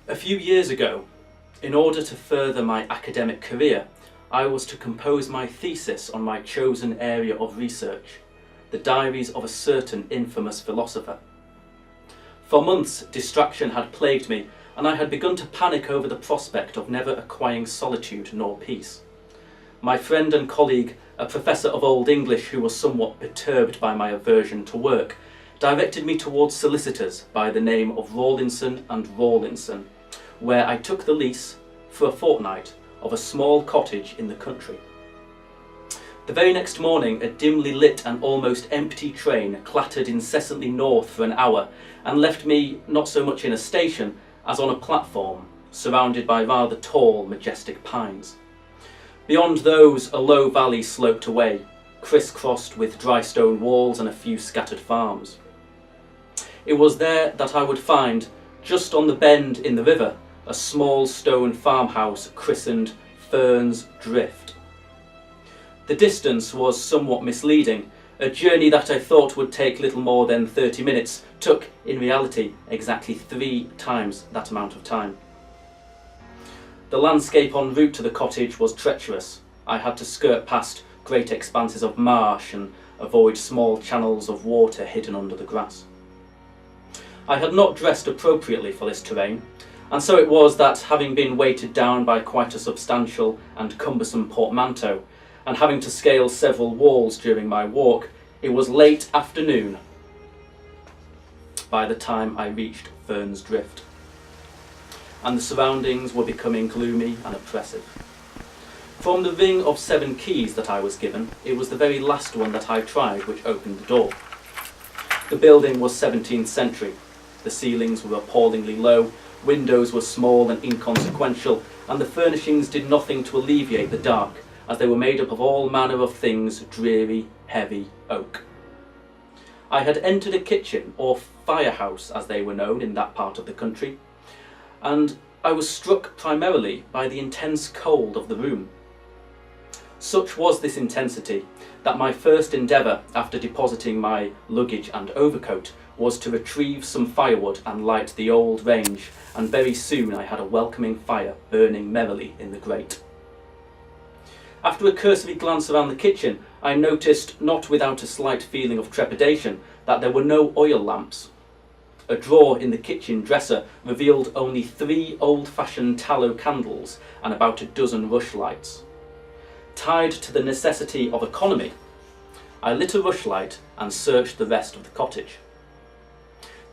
A few years ago, in order to further my academic career, I was to compose my thesis on my chosen area of research, the diaries of a certain infamous philosopher. For months, distraction had plagued me, and I had begun to panic over the prospect of never acquiring solitude nor peace. My friend and colleague, a professor of Old English who was somewhat perturbed by my aversion to work, directed me towards solicitors by the name of Rawlinson and Rawlinson, where I took the lease, for a fortnight, of a small cottage in the country. The very next morning, a dimly lit and almost empty train clattered incessantly north for an hour and left me not so much in a station as on a platform, surrounded by rather tall, majestic pines. Beyond those, a low valley sloped away, criss-crossed with dry stone walls and a few scattered farms. It was there that I would find, just on the bend in the river, a small stone farmhouse christened Fern's Drift. The distance was somewhat misleading. A journey that I thought would take little more than 30 minutes took, in reality, exactly 3 times that amount of time. The landscape en route to the cottage was treacherous. I had to skirt past great expanses of marsh and avoid small channels of water hidden under the grass. I had not dressed appropriately for this terrain, and so it was that, having been weighted down by quite a substantial and cumbersome portmanteau, and having to scale several walls during my walk, it was late afternoon by the time I reached Fern's Drift, and the surroundings were becoming gloomy and oppressive. From the ring of 7 keys that I was given, it was the very last one that I tried which opened the door. The building was 17th century. The ceilings were appallingly low, windows were small and inconsequential, and the furnishings did nothing to alleviate the dark, as they were made up of all manner of things dreary, heavy oak. I had entered a kitchen, or firehouse as they were known in that part of the country, and I was struck primarily by the intense cold of the room. Such was this intensity that my first endeavour, after depositing my luggage and overcoat, was to retrieve some firewood and light the old range, and very soon I had a welcoming fire burning merrily in the grate. After a cursory glance around the kitchen, I noticed, not without a slight feeling of trepidation, that there were no oil lamps. A drawer in the kitchen dresser revealed only 3 old-fashioned tallow candles and about a dozen rushlights. Tied to the necessity of economy, I lit a rushlight and searched the rest of the cottage.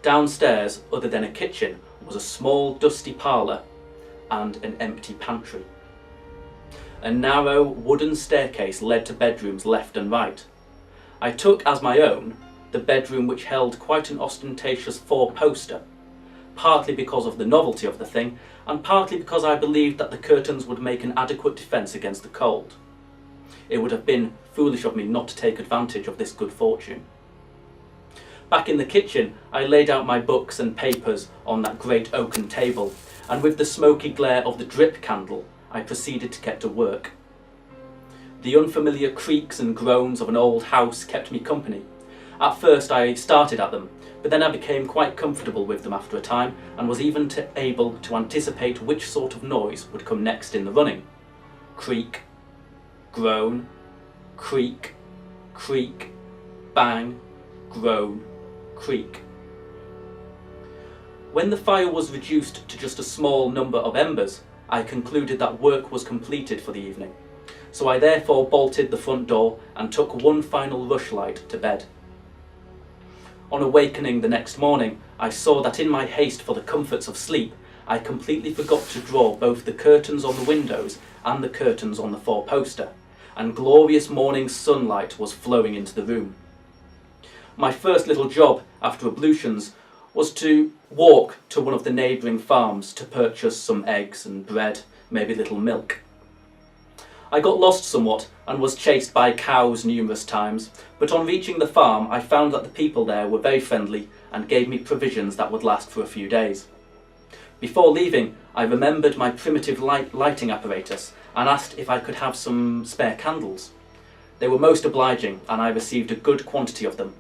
Downstairs, other than a kitchen, was a small dusty parlour and an empty pantry. A narrow wooden staircase led to bedrooms left and right. I took as my own the bedroom which held quite an ostentatious 4-poster, partly because of the novelty of the thing, and partly because I believed that the curtains would make an adequate defence against the cold. It would have been foolish of me not to take advantage of this good fortune. Back in the kitchen, I laid out my books and papers on that great oaken table, and with the smoky glare of the drip candle, I proceeded to get to work. The unfamiliar creaks and groans of an old house kept me company. At first I started at them, but then I became quite comfortable with them after a time, and was even able to anticipate which sort of noise would come next in the running. Creak, groan, creak, creak, bang, groan, creak. When the fire was reduced to just a small number of embers, I concluded that work was completed for the evening, so I therefore bolted the front door and took one final rushlight to bed. On awakening the next morning, I saw that in my haste for the comforts of sleep, I completely forgot to draw both the curtains on the windows and the curtains on the 4-poster, and glorious morning sunlight was flowing into the room. My first little job after ablutions was to walk to one of the neighbouring farms to purchase some eggs and bread, maybe a little milk. I got lost somewhat and was chased by cows numerous times, but on reaching the farm I found that the people there were very friendly and gave me provisions that would last for a few days. Before leaving, I remembered my primitive lighting apparatus and asked if I could have some spare candles. They were most obliging, and I received a good quantity of them.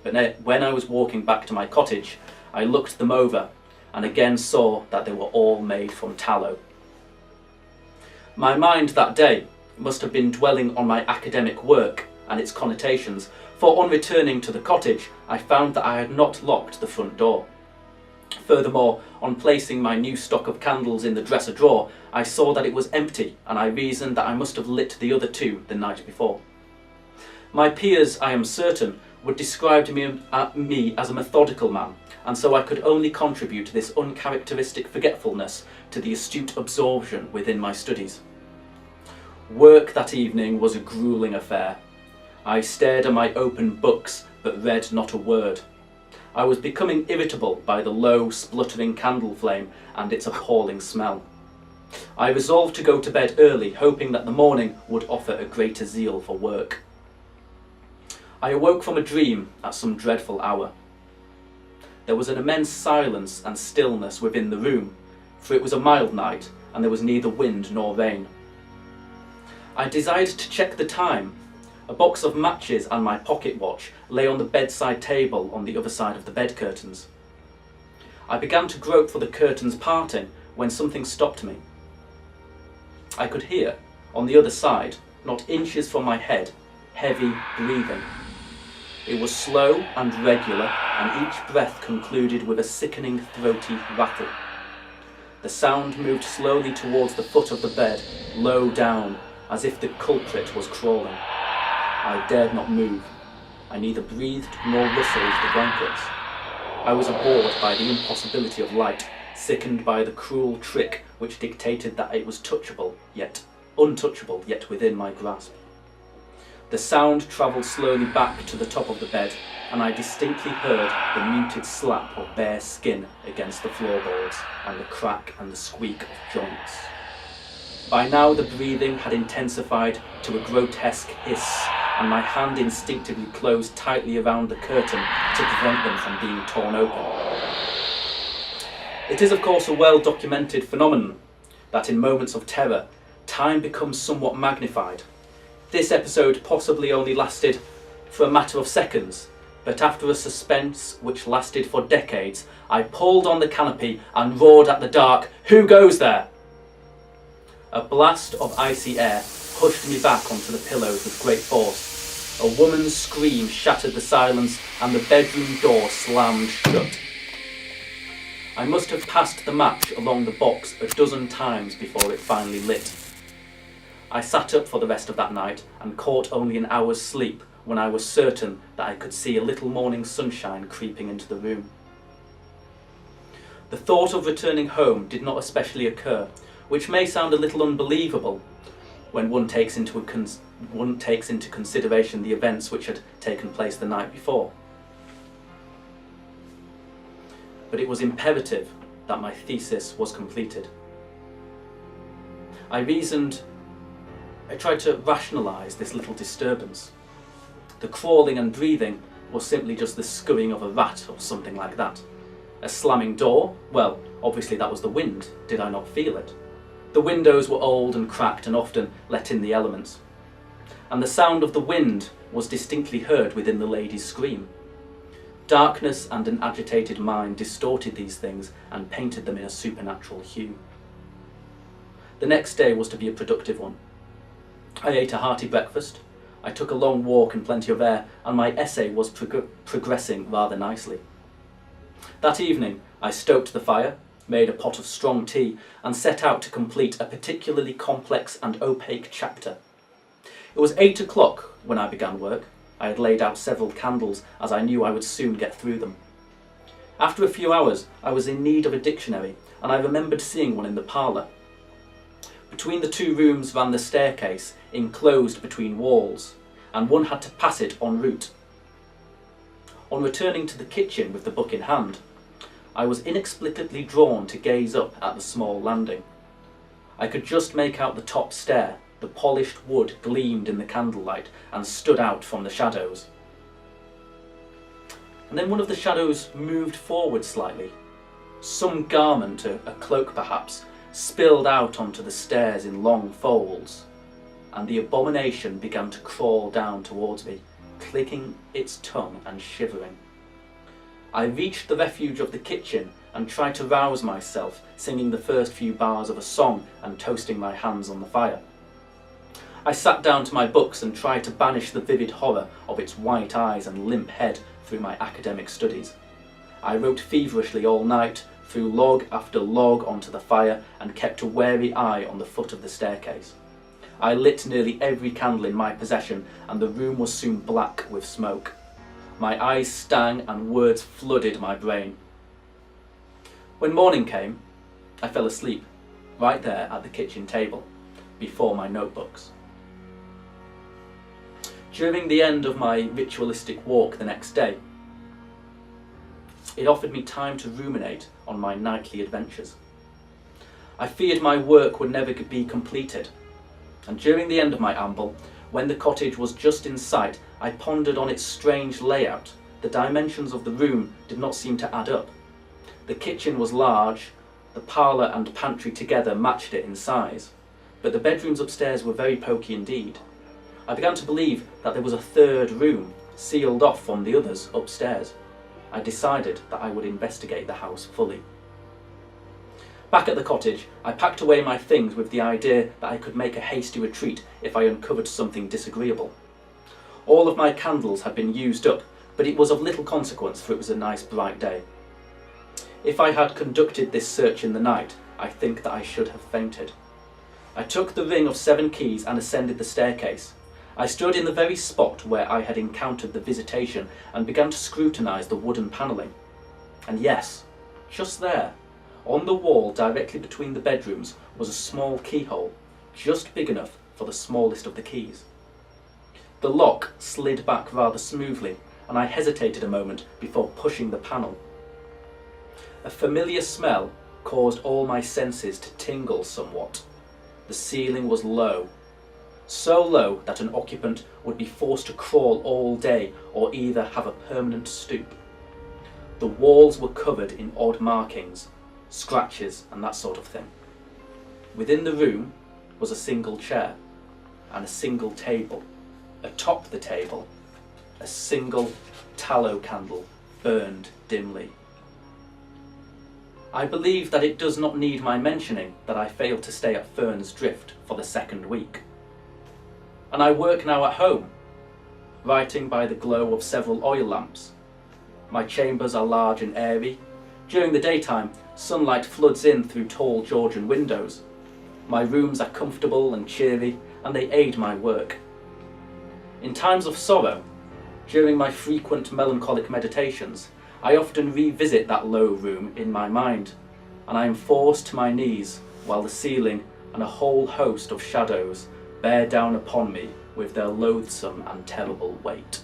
But when I was walking back to my cottage, I looked them over, and again saw that they were all made from tallow. My mind that day must have been dwelling on my academic work and its connotations, for on returning to the cottage I found that I had not locked the front door. Furthermore, on placing my new stock of candles in the dresser drawer, I saw that it was empty, and I reasoned that I must have lit the other two the night before. My peers, I am certain, would describe me as a methodical man, and so I could only contribute this uncharacteristic forgetfulness to the astute absorption within my studies. Work that evening was a gruelling affair. I stared at my open books, but read not a word. I was becoming irritable by the low, spluttering candle flame and its appalling smell. I resolved to go to bed early, hoping that the morning would offer a greater zeal for work. I awoke from a dream at some dreadful hour. There was an immense silence and stillness within the room, for it was a mild night and there was neither wind nor rain. I desired to check the time. A box of matches and my pocket watch lay on the bedside table on the other side of the bed curtains. I began to grope for the curtains parting when something stopped me. I could hear, on the other side, not inches from my head, heavy breathing. It was slow and regular, and each breath concluded with a sickening throaty rattle. The sound moved slowly towards the foot of the bed, low down, as if the culprit was crawling. I dared not move. I neither breathed nor rustled the blankets. I was abhorred by the impossibility of light, sickened by the cruel trick which dictated that it was untouchable, yet within my grasp. The sound travelled slowly back to the top of the bed, and I distinctly heard the muted slap of bare skin against the floorboards, and the crack and the squeak of joints. By now the breathing had intensified to a grotesque hiss, and my hand instinctively closed tightly around the curtain to prevent them from being torn open. It is of course a well-documented phenomenon that in moments of terror, time becomes somewhat magnified. This episode possibly only lasted for a matter of seconds, but after a suspense which lasted for decades, I pulled on the canopy and roared at the dark, "Who goes there?" A blast of icy air pushed me back onto the pillows with great force. A woman's scream shattered the silence and the bedroom door slammed shut. I must have passed the match along the box a dozen times before it finally lit. I sat up for the rest of that night and caught only an hour's sleep when I was certain that I could see a little morning sunshine creeping into the room. The thought of returning home did not especially occur, which may sound a little unbelievable when one takes into consideration the events which had taken place the night before. But it was imperative that my thesis was completed. I tried to rationalise this little disturbance. The crawling and breathing was simply just the scurrying of a rat or something like that. A slamming door? Well, obviously that was the wind. Did I not feel it? The windows were old and cracked and often let in the elements. And the sound of the wind was distinctly heard within the lady's scream. Darkness and an agitated mind distorted these things and painted them in a supernatural hue. The next day was to be a productive one. I ate a hearty breakfast, I took a long walk in plenty of air, and my essay was progressing rather nicely. That evening I stoked the fire, made a pot of strong tea, and set out to complete a particularly complex and opaque chapter. It was 8 o'clock when I began work. I had laid out several candles, as I knew I would soon get through them. After a few hours, I was in need of a dictionary, and I remembered seeing one in the parlour. Between the two rooms ran the staircase, enclosed between walls, and one had to pass it en route. On returning to the kitchen with the book in hand, I was inexplicably drawn to gaze up at the small landing. I could just make out the top stair. The polished wood gleamed in the candlelight and stood out from the shadows. And then one of the shadows moved forward slightly. Some garment, a cloak perhaps, spilled out onto the stairs in long folds, and the abomination began to crawl down towards me, clicking its tongue and shivering. I reached the refuge of the kitchen and tried to rouse myself, singing the first few bars of a song and toasting my hands on the fire. I sat down to my books and tried to banish the vivid horror of its white eyes and limp head through my academic studies. I wrote feverishly all night, threw log after log onto the fire and kept a wary eye on the foot of the staircase. I lit nearly every candle in my possession and the room was soon black with smoke. My eyes stung and words flooded my brain. When morning came, I fell asleep, right there at the kitchen table, before my notebooks. During the end of my ritualistic walk the next day, it offered me time to ruminate on my nightly adventures. I feared my work would never be completed, and during the end of my amble, when the cottage was just in sight, I pondered on its strange layout. The dimensions of the room did not seem to add up. The kitchen was large, the parlour and pantry together matched it in size, but the bedrooms upstairs were very poky indeed. I began to believe that there was a third room, sealed off from the others upstairs. I decided that I would investigate the house fully. Back at the cottage, I packed away my things with the idea that I could make a hasty retreat if I uncovered something disagreeable. All of my candles had been used up, but it was of little consequence, for it was a nice bright day. If I had conducted this search in the night, I think that I should have fainted. I took the ring of 7 keys and ascended the staircase. I stood in the very spot where I had encountered the visitation and began to scrutinise the wooden panelling. And yes, just there, on the wall directly between the bedrooms, was a small keyhole, just big enough for the smallest of the keys. The lock slid back rather smoothly, and I hesitated a moment before pushing the panel. A familiar smell caused all my senses to tingle somewhat. The ceiling was low, so low that an occupant would be forced to crawl all day or either have a permanent stoop. The walls were covered in odd markings, scratches and that sort of thing. Within the room was a single chair and a single table. Atop the table, a single tallow candle burned dimly. I believe that it does not need my mentioning that I failed to stay at Fern's Drift for the 2nd week. And I work now at home, writing by the glow of several oil lamps. My chambers are large and airy. During the daytime, sunlight floods in through tall Georgian windows. My rooms are comfortable and cheery, and they aid my work. In times of sorrow, during my frequent melancholic meditations, I often revisit that low room in my mind, and I am forced to my knees while the ceiling and a whole host of shadows bear down upon me with their loathsome and terrible weight.